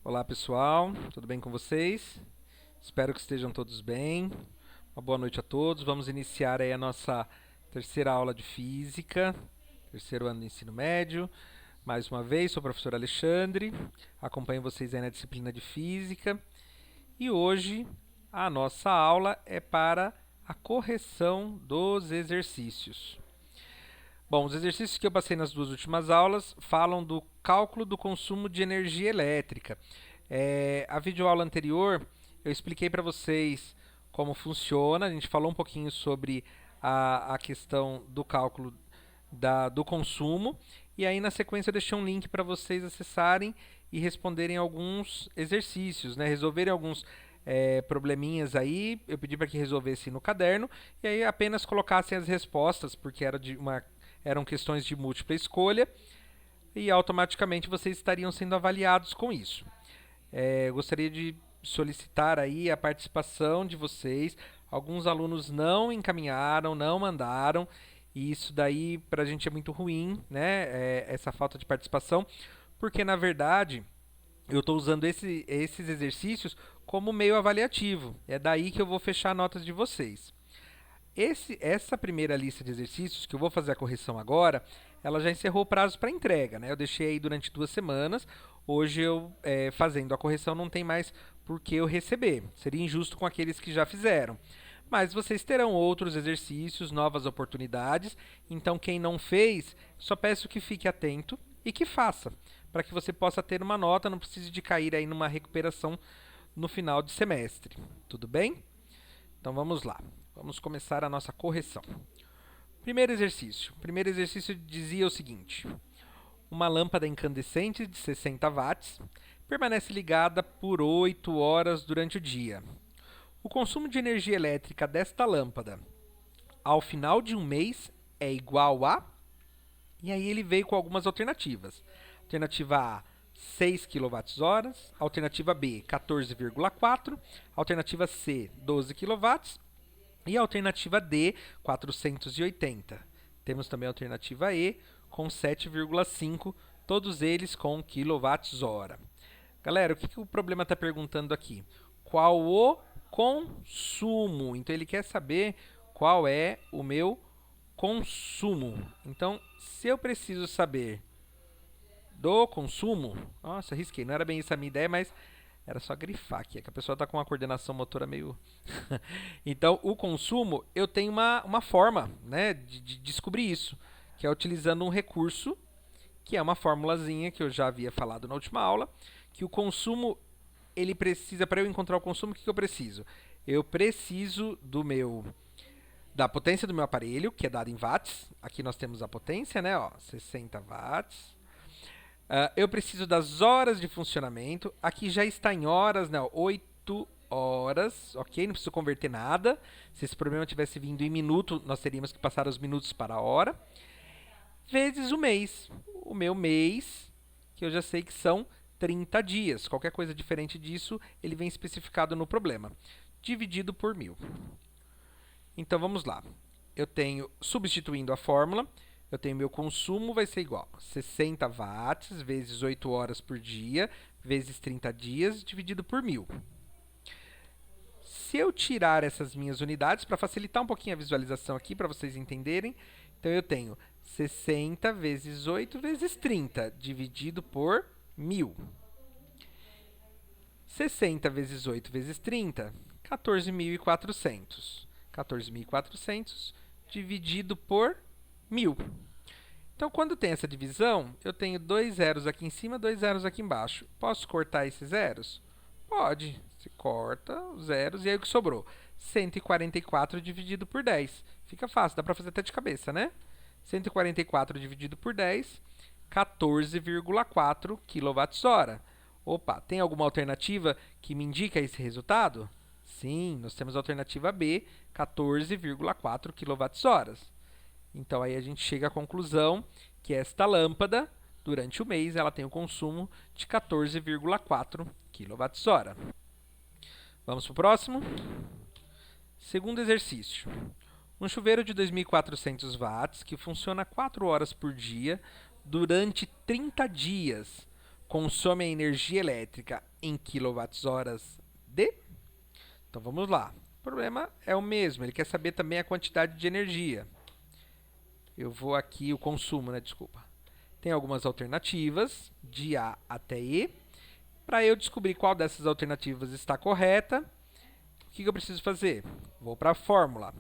Olá pessoal, tudo bem com vocês? Espero que estejam todos bem. Uma boa noite a todos. Vamos iniciar aí a nossa terceira aula de física, terceiro ano do ensino médio. Mais uma vez, sou o professor Alexandre, acompanho vocês aí na disciplina de física. E hoje a nossa aula é para a correção dos exercícios. Bom, os exercícios que eu passei nas duas últimas aulas falam do cálculo do consumo de energia elétrica. A videoaula anterior eu expliquei para vocês como funciona, a gente falou um pouquinho sobre a questão do cálculo do consumo, e aí na sequência eu deixei um link para vocês acessarem e responderem alguns exercícios, né? Resolverem alguns probleminhas aí, eu pedi para que resolvessem no caderno, e aí apenas colocassem as respostas, porque eram questões de múltipla escolha, e automaticamente vocês estariam sendo avaliados com isso. Eu gostaria de solicitar aí a participação de vocês. Alguns alunos não encaminharam, não mandaram, e isso daí para a gente é muito ruim, né? Essa falta de participação, porque na verdade eu estou usando esses exercícios como meio avaliativo. É daí que eu vou fechar notas de vocês. Essa primeira lista de exercícios, que eu vou fazer a correção agora, ela já encerrou o prazo para entrega, né? Eu deixei aí durante 2 semanas. Hoje, fazendo a correção, não tem mais por que eu receber. Seria injusto com aqueles que já fizeram. Mas vocês terão outros exercícios, novas oportunidades. Então, quem não fez, só peço que fique atento e que faça, para que você possa ter uma nota, não precise de cair aí numa recuperação no final de semestre. Tudo bem? Então, vamos lá. Vamos começar a nossa correção. Primeiro exercício. O primeiro exercício dizia o seguinte: uma lâmpada incandescente de 60 watts permanece ligada por 8 horas durante o dia. O consumo de energia elétrica desta lâmpada ao final de um mês é igual a... E aí ele veio com algumas alternativas. Alternativa A, 6 kWh. Alternativa B, 14,4. Alternativa C, 12 kW. E a alternativa D, 480. Temos também a alternativa E, com 7,5, todos eles com kWh. Galera, o que o problema está perguntando aqui? Qual o consumo? Então, ele quer saber qual é o meu consumo. Então, se eu preciso saber do consumo... Nossa, risquei, não era bem essa a minha ideia, mas... Era só grifar aqui, é que a pessoa está com uma coordenação motora meio... Então, o consumo, eu tenho uma forma, né, de descobrir isso, que é utilizando um recurso, que é uma formulazinha que eu já havia falado na última aula, que o consumo, ele precisa, para eu encontrar o consumo, o que eu preciso? Eu preciso da potência do meu aparelho, que é dada em watts. Aqui nós temos a potência, né, ó, 60 watts. Eu preciso das horas de funcionamento. Aqui já está em horas, né? 8 horas, ok? Não preciso converter nada. Se esse problema tivesse vindo em minuto, nós teríamos que passar os minutos para a hora. Vezes o mês. O meu mês, que eu já sei que são 30 dias. Qualquer coisa diferente disso, ele vem especificado no problema. Dividido por 1000. Então, vamos lá. Eu tenho, substituindo a fórmula... Eu tenho meu consumo, vai ser igual a 60 watts vezes 8 horas por dia, vezes 30 dias, dividido por 1000. Se eu tirar essas minhas unidades, para facilitar um pouquinho a visualização aqui, para vocês entenderem, então eu tenho 60 vezes 8 vezes 30, dividido por 1000. 60 vezes 8 vezes 30, 14.400. 14.400 dividido por 1000. Então, quando tem essa divisão, eu tenho 2 zeros aqui em cima, 2 zeros aqui embaixo. Posso cortar esses zeros? Pode. Você corta os zeros e aí o que sobrou? 144 dividido por 10. Fica fácil, dá para fazer até de cabeça, né? 144 dividido por 10, 14,4 kWh. Opa, tem alguma alternativa que me indica esse resultado? Sim, nós temos a alternativa B, 14,4 kWh. Então, aí a gente chega à conclusão que esta lâmpada, durante o mês, ela tem um consumo de 14,4 kWh. Vamos para o próximo? Segundo exercício. Um chuveiro de 2.400 watts, que funciona 4 horas por dia, durante 30 dias, consome a energia elétrica em quilowatts-horas de? Então vamos lá. O problema é o mesmo, ele quer saber também a quantidade de energia. Eu vou aqui, o consumo, né? Desculpa. Tem algumas alternativas, de A até E. Para eu descobrir qual dessas alternativas está correta, o que eu preciso fazer? Vou para a fórmula.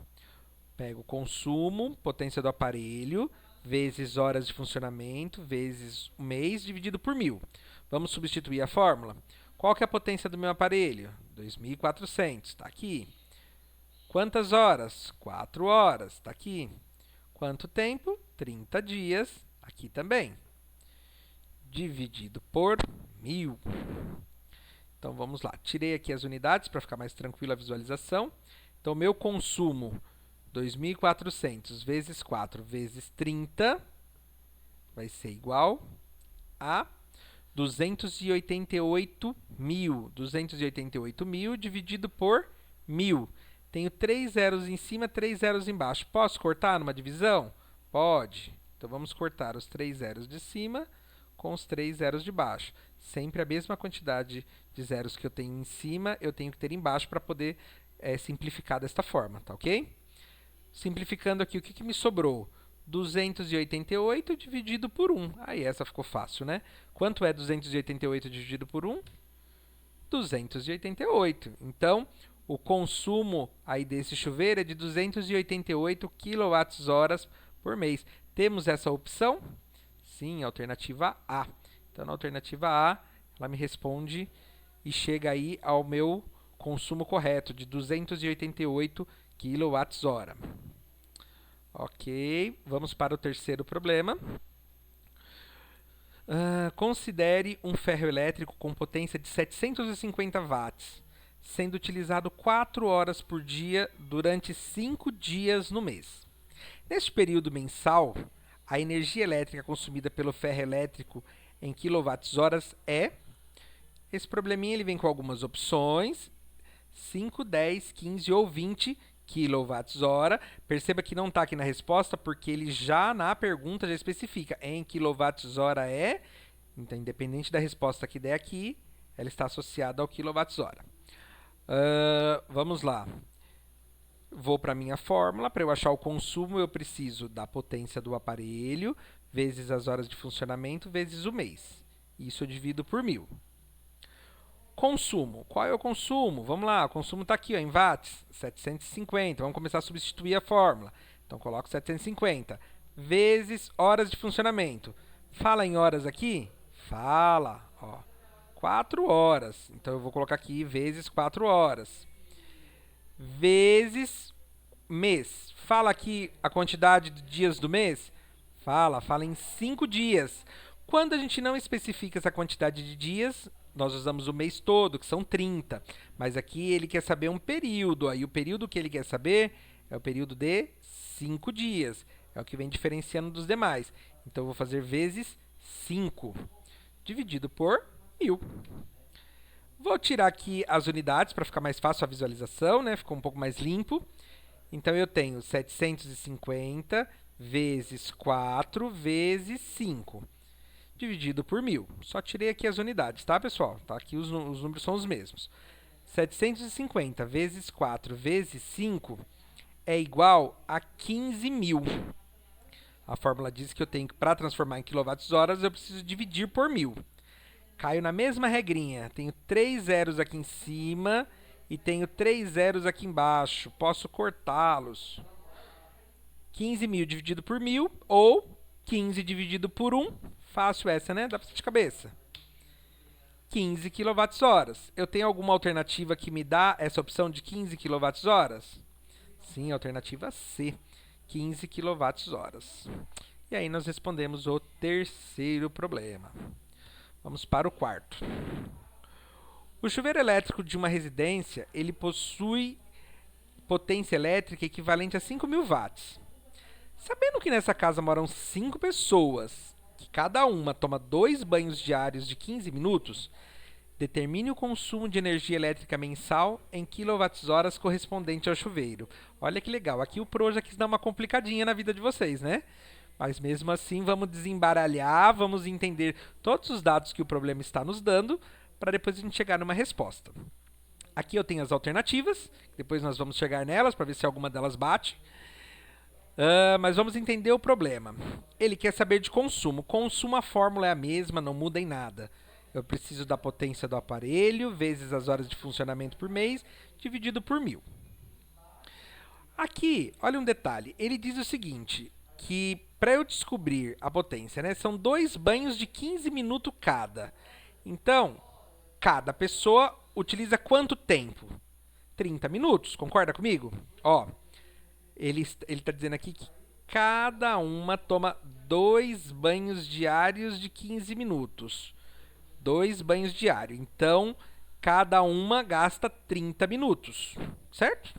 Pego o consumo, potência do aparelho, vezes horas de funcionamento, vezes o mês, dividido por 1000. Vamos substituir a fórmula. Qual que é a potência do meu aparelho? 2.400, está aqui. Quantas horas? 4 horas, está aqui. Quanto tempo? 30 dias, aqui também. Dividido por 1000. Então, vamos lá. Tirei aqui as unidades para ficar mais tranquila a visualização. Então, meu consumo, 2.400 vezes 4 vezes 30, vai ser igual a 288.000. 288.000 dividido por 1000. Tenho 3 zeros em cima, 3 zeros embaixo. Posso cortar numa divisão? Pode. Então, vamos cortar os 3 zeros de cima com os 3 zeros de baixo. Sempre a mesma quantidade de zeros que eu tenho em cima, eu tenho que ter embaixo para poder simplificar desta forma, tá ok? Simplificando aqui, o que me sobrou? 288 dividido por 1. Aí essa ficou fácil, né? Quanto é 288 dividido por 1? 288. Então, o consumo aí desse chuveiro é de 288 kWh por mês. Temos essa opção? Sim, alternativa A. Então, na alternativa A, ela me responde e chega aí ao meu consumo correto, de 288 kWh. Ok, vamos para o terceiro problema. Considere um ferro elétrico com potência de 750 watts, sendo utilizado 4 horas por dia durante 5 dias no mês. Neste período mensal, a energia elétrica consumida pelo ferro elétrico em quilowatts-horas é... Esse probleminha ele vem com algumas opções, 5, 10, 15 ou 20 kWh. Perceba que não está aqui na resposta, porque ele já na pergunta já especifica em kWh é. Então, independente da resposta que der aqui, ela está associada ao kWh. Vamos lá. Vou para a minha fórmula. Para eu achar o consumo, eu preciso da potência do aparelho, vezes as horas de funcionamento, vezes o mês. Isso eu divido por 1000. Consumo. Qual é o consumo? Vamos lá, o consumo está aqui ó, em watts, 750. Vamos começar a substituir a fórmula. Então, coloco 750 vezes horas de funcionamento. Fala em horas aqui? Fala. Ó, 4 horas. Então, eu vou colocar aqui vezes 4 horas. Vezes mês. Fala aqui a quantidade de dias do mês? Fala em 5 dias. Quando a gente não especifica essa quantidade de dias, nós usamos o mês todo, que são 30. Mas aqui ele quer saber um período. Aí o período que ele quer saber é o período de 5 dias. É o que vem diferenciando dos demais. Então, eu vou fazer vezes 5, dividido por 1000. Vou tirar aqui as unidades para ficar mais fácil a visualização, né? Ficou um pouco mais limpo. Então, eu tenho 750 vezes 4 vezes 5. Dividido por 1000. Só tirei aqui as unidades, tá, pessoal? Tá, aqui os números são os mesmos. 750 vezes 4 vezes 5 é igual a 15.000. A fórmula diz que eu tenho que, para transformar em quilowatts-horas, eu preciso dividir por 1000. Caio na mesma regrinha. Tenho 3 zeros aqui em cima e tenho 3 zeros aqui embaixo. Posso cortá-los. 15.000 dividido por 1000 ou 15 dividido por 1. Fácil essa, né? Dá pra de cabeça. 15 kWh. Eu tenho alguma alternativa que me dá essa opção de 15 kWh? Sim, alternativa C. 15 kWh. E aí nós respondemos o terceiro problema. Vamos para o quarto. O chuveiro elétrico de uma residência, ele possui potência elétrica equivalente a 5.000 watts. Sabendo que nessa casa moram 5 pessoas, que cada uma toma 2 banhos diários de 15 minutos, determine o consumo de energia elétrica mensal em quilowatts-horas correspondente ao chuveiro. Olha que legal, aqui o Pro já quis dar uma complicadinha na vida de vocês, né? Mas mesmo assim, vamos desembaralhar, vamos entender todos os dados que o problema está nos dando, para depois a gente chegar numa resposta. Aqui eu tenho as alternativas, depois nós vamos chegar nelas para ver se alguma delas bate. Mas vamos entender o problema. Ele quer saber de consumo. Consumo, a fórmula é a mesma, não muda em nada. Eu preciso da potência do aparelho, vezes as horas de funcionamento por mês, dividido por 1000. Aqui, olha um detalhe. Ele diz o seguinte, que para eu descobrir a potência, né, são 2 banhos de 15 minutos cada. Então, cada pessoa utiliza quanto tempo? 30 minutos, concorda comigo? Ó, ele está dizendo aqui que cada uma toma 2 banhos diários de 15 minutos. 2 banhos diários. Então, cada uma gasta 30 minutos, certo?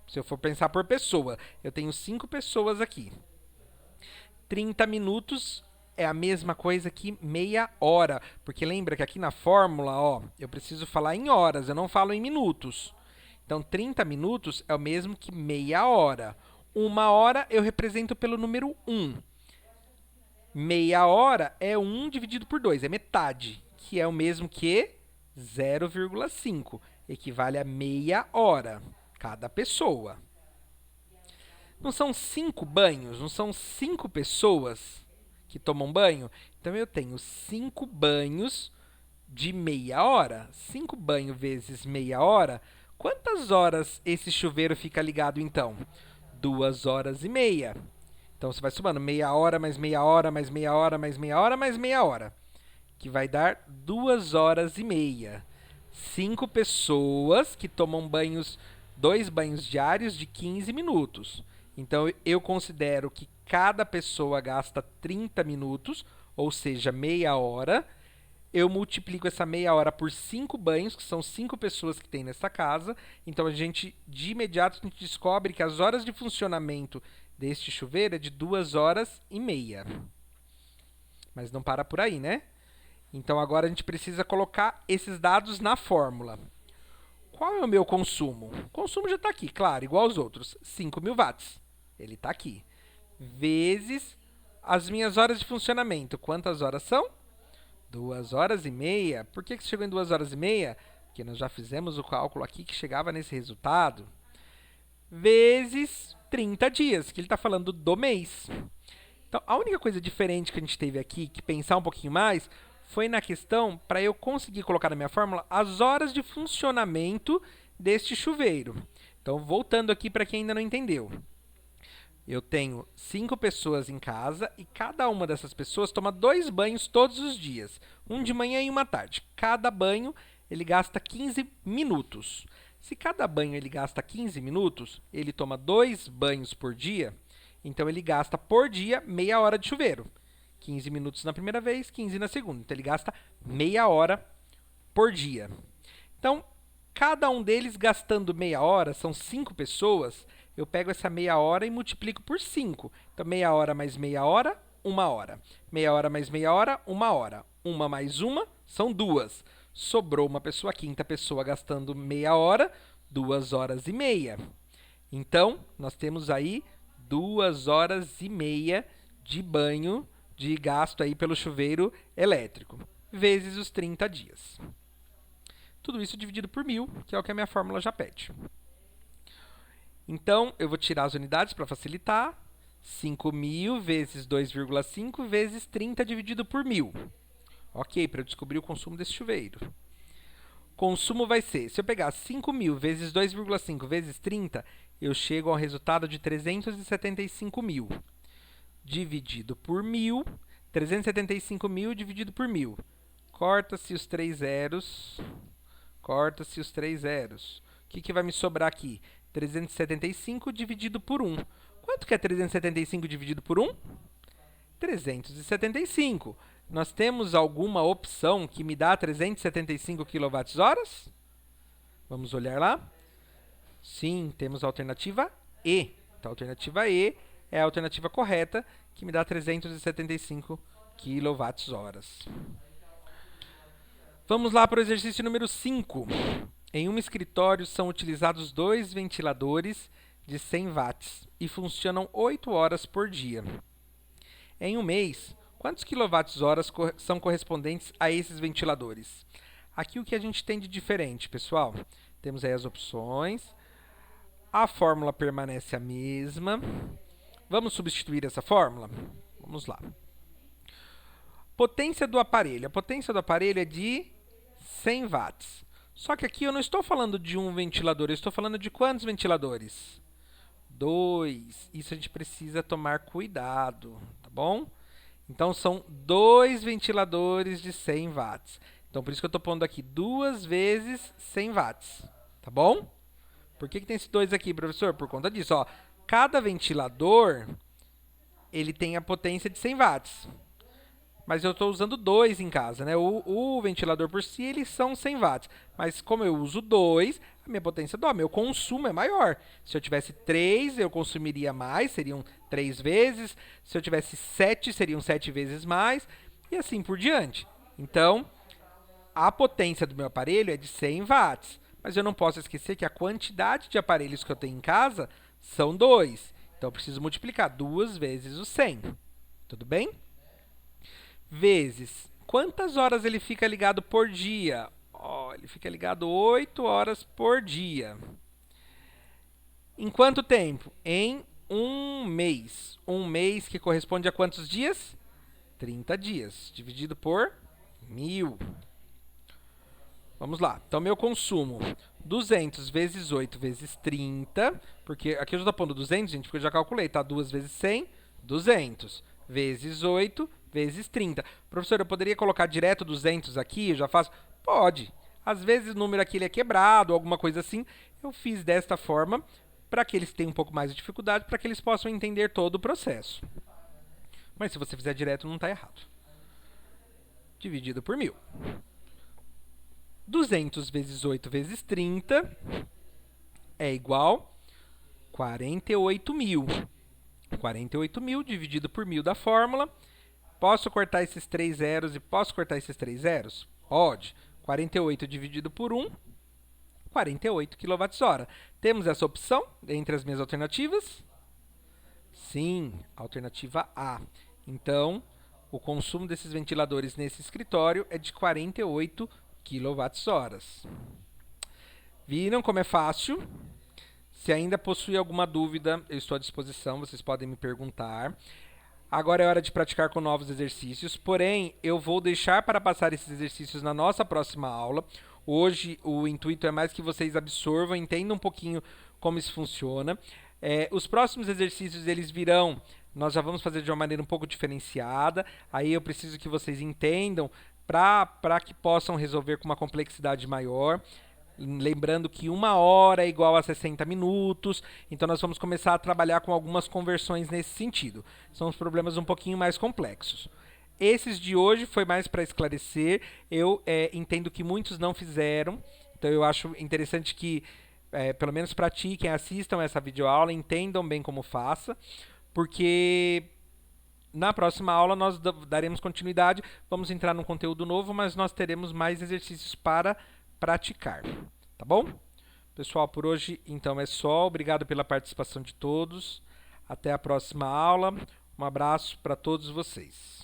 Se eu for pensar por pessoa, eu tenho 5 pessoas aqui. 30 minutos é a mesma coisa que meia hora. Porque lembra que aqui na fórmula, ó, eu preciso falar em horas, eu não falo em minutos. Então, 30 minutos é o mesmo que meia hora. 1 hora eu represento pelo número 1. Meia hora é 1 dividido por 2, é metade, que é o mesmo que 0,5. Equivale a meia hora, cada pessoa. Não são 5 banhos, não são 5 pessoas que tomam banho? Então, eu tenho 5 banhos de meia hora. 5 banhos vezes meia hora. Quantas horas esse chuveiro fica ligado, então? 2 horas e meia. Então, você vai somando meia hora, mais meia hora, mais meia hora, mais meia hora, mais meia hora. Que vai dar 2 horas e meia. 5 pessoas que tomam 2 banhos diários de 15 minutos. Então, eu considero que cada pessoa gasta 30 minutos, ou seja, meia hora. Eu multiplico essa meia hora por 5 banhos, que são 5 pessoas que tem nessa casa. Então, de imediato, a gente descobre que as horas de funcionamento deste chuveiro é de 2 horas e meia. Mas não para por aí, né? Então, agora a gente precisa colocar esses dados na fórmula. Qual é o meu consumo? O consumo já está aqui, claro, igual aos outros. 5.000 watts. Ele está aqui. Vezes as minhas horas de funcionamento. Quantas horas são? 2 horas e meia. Por que chegou em 2 horas e meia? Porque nós já fizemos o cálculo aqui que chegava nesse resultado. Vezes 30 dias, que ele está falando do mês. Então, a única coisa diferente que a gente teve aqui, que pensar um pouquinho mais, foi na questão para eu conseguir colocar na minha fórmula as horas de funcionamento deste chuveiro. Então, voltando aqui para quem ainda não entendeu. Eu tenho 5 pessoas em casa e cada uma dessas pessoas toma 2 banhos todos os dias. Um de manhã e uma à tarde. Cada banho ele gasta 15 minutos. Se cada banho ele gasta 15 minutos, ele toma 2 banhos por dia, então ele gasta por dia meia hora de chuveiro. 15 minutos na primeira vez, 15 na segunda. Então, ele gasta meia hora por dia. Então, cada um deles gastando meia hora, são 5 pessoas, eu pego essa meia hora e multiplico por 5. Então, meia hora mais meia hora, 1 hora. Meia hora mais meia hora, 1 hora. 1 mais 1 são 2. Sobrou uma pessoa, a quinta pessoa gastando meia hora, 2 horas e meia. Então, nós temos aí 2 horas e meia de banho de gasto aí pelo chuveiro elétrico, vezes os 30 dias. Tudo isso dividido por 1000, que é o que a minha fórmula já pede. Então, eu vou tirar as unidades para facilitar. 5.000 vezes 2,5 vezes 30 dividido por 1000. Ok, para eu descobrir o consumo desse chuveiro. Consumo vai ser, se eu pegar 5.000 vezes 2,5 vezes 30, eu chego ao resultado de 375.000. Dividido por 1000, 375.000 dividido por 1000. Corta-se os 3 zeros. Corta-se os 3 zeros. O que vai me sobrar aqui? 375 dividido por 1. Quanto que é 375 dividido por 1? 375. Nós temos alguma opção que me dá 375 kWh? Vamos olhar lá? Sim, temos a alternativa E. Então, a alternativa E é a alternativa correta, que me dá 375 kWh. Vamos lá para o exercício número 5. Em um escritório são utilizados 2 ventiladores de 100 watts e funcionam 8 horas por dia. Em um mês, quantos kWh são correspondentes a esses ventiladores? Aqui o que a gente tem de diferente, pessoal? Temos aí as opções. A fórmula permanece a mesma. Vamos substituir essa fórmula? Vamos lá. Potência do aparelho. A potência do aparelho é de 100 watts. Só que aqui eu não estou falando de um ventilador, eu estou falando de quantos ventiladores? 2. Isso a gente precisa tomar cuidado, tá bom? Então, são 2 ventiladores de 100 watts. Então, por isso que eu estou pondo aqui 2 vezes 100 watts, tá bom? Por que tem esses 2 aqui, professor? Por conta disso, ó. Cada ventilador, ele tem a potência de 100 watts. Mas eu estou usando 2 em casa, né? O ventilador por si, eles são 100 watts. Mas como eu uso 2, a minha potência meu consumo é maior. Se eu tivesse 3, eu consumiria mais, seriam 3 vezes. Se eu tivesse 7, seriam 7 vezes mais. E assim por diante. Então, a potência do meu aparelho é de 100 watts. Mas eu não posso esquecer que a quantidade de aparelhos que eu tenho em casa são 2. Então, eu preciso multiplicar 2 vezes o 100. Tudo bem? Vezes quantas horas ele fica ligado por dia? Ele fica ligado 8 horas por dia. Em quanto tempo? Em um mês. Um mês que corresponde a quantos dias? 30 dias. Dividido por 1000. Vamos lá. Então, meu consumo, 200 vezes 8 vezes 30. Porque aqui eu já estou pondo 200, gente, porque eu já calculei, tá? 2 vezes 100, 200. Vezes 8 vezes 30. Professor, eu poderia colocar direto 200 aqui? Eu já faço? Pode. Às vezes o número aqui ele é quebrado, alguma coisa assim. Eu fiz desta forma para que eles tenham um pouco mais de dificuldade, para que eles possam entender todo o processo. Mas se você fizer direto, não está errado. Dividido por 1000. 200 vezes 8 vezes 30 é igual a 48.000. 48.000 dividido por 1000 da fórmula. Posso cortar esses 3 zeros e posso cortar esses 3 zeros? Pode. 48 dividido por 1, 48 kWh. Temos essa opção entre as minhas alternativas? Sim, alternativa A. Então, o consumo desses ventiladores nesse escritório é de 48 kWh. Viram como é fácil? Se ainda possui alguma dúvida, eu estou à disposição, vocês podem me perguntar. Agora é hora de praticar com novos exercícios, porém, eu vou deixar para passar esses exercícios na nossa próxima aula. Hoje, o intuito é mais que vocês absorvam, entendam um pouquinho como isso funciona. Os próximos exercícios, eles virão, nós já vamos fazer de uma maneira um pouco diferenciada. Aí eu preciso que vocês entendam para que possam resolver com uma complexidade maior. Lembrando que 1 hora é igual a 60 minutos, então nós vamos começar a trabalhar com algumas conversões nesse sentido. São os problemas um pouquinho mais complexos. Esses de hoje foi mais para esclarecer, eu entendo que muitos não fizeram, então eu acho interessante que pelo menos pratiquem, assistam essa videoaula, entendam bem como faça, porque na próxima aula nós daremos continuidade, vamos entrar num conteúdo novo, mas nós teremos mais exercícios para praticar, tá bom? Pessoal, por hoje então é só. Obrigado pela participação de todos. Até a próxima aula. Um abraço para todos vocês.